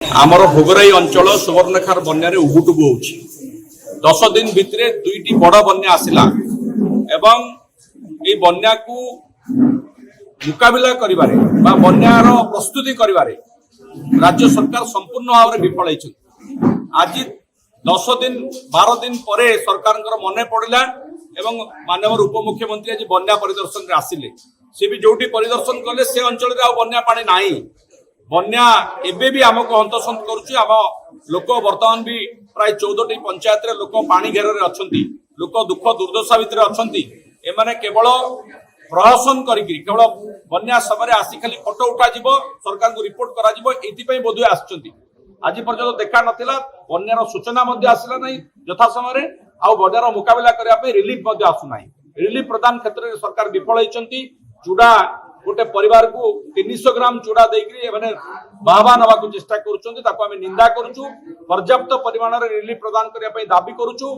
आमर भोगराई अंचल सुवर्णखार बन्या उबुटुबु होउछि 10 दिन भितरे दुईटी बड़ बन्या आसिला एवं ए बन्या को मुकाबिला करिबारे बा बन्यार प्रस्तुति करिबारे राज्य सरकार संपूर्ण भाव में विफल होइछन। आज 10 दिन 12 दिन परे सरकार मने पड़िला एवं माननीय उपमुख्यमंत्री आज बन्या परिदर्शन रे आसिले से भी जोटी परिदर्शन कले से अंचल रे आ बन्या पानी नाही। बन्या एबे भी आमको हंतसंत करुछि। आम लोक वर्तमान भी प्राय 14टी पंचायत रे लोक पानी घेर रे अछंती, लोक दुख दुर्दशा भितर अछंती। एमाने केवल प्रहसन करिकि केवल बन्या समय आसी खाली फोटो उठा जिवो सरकार को रिपोर्ट करा जिवो एति पई बोधुए आछंती। आज पर्यंत देखा नथिला बन्यार सूचना मध्ये आसिला नाही यथा समय आ बन्यार मुकाबला करिया पई रिलीफ मध्ये आसु नाही। रिलीफ प्रदान क्षेत्र में सरकार विफल होइछंती। चूड़ा गोटे परिवार को 300 ग्राम चूड़ा देकरी माने बाहबा नवा को चेष्टा करूछंती ताको आमे निंदा करूछु। पर्याप्त परिमाण रे रिलीफ प्रदान करिया पई दाबी करूछु।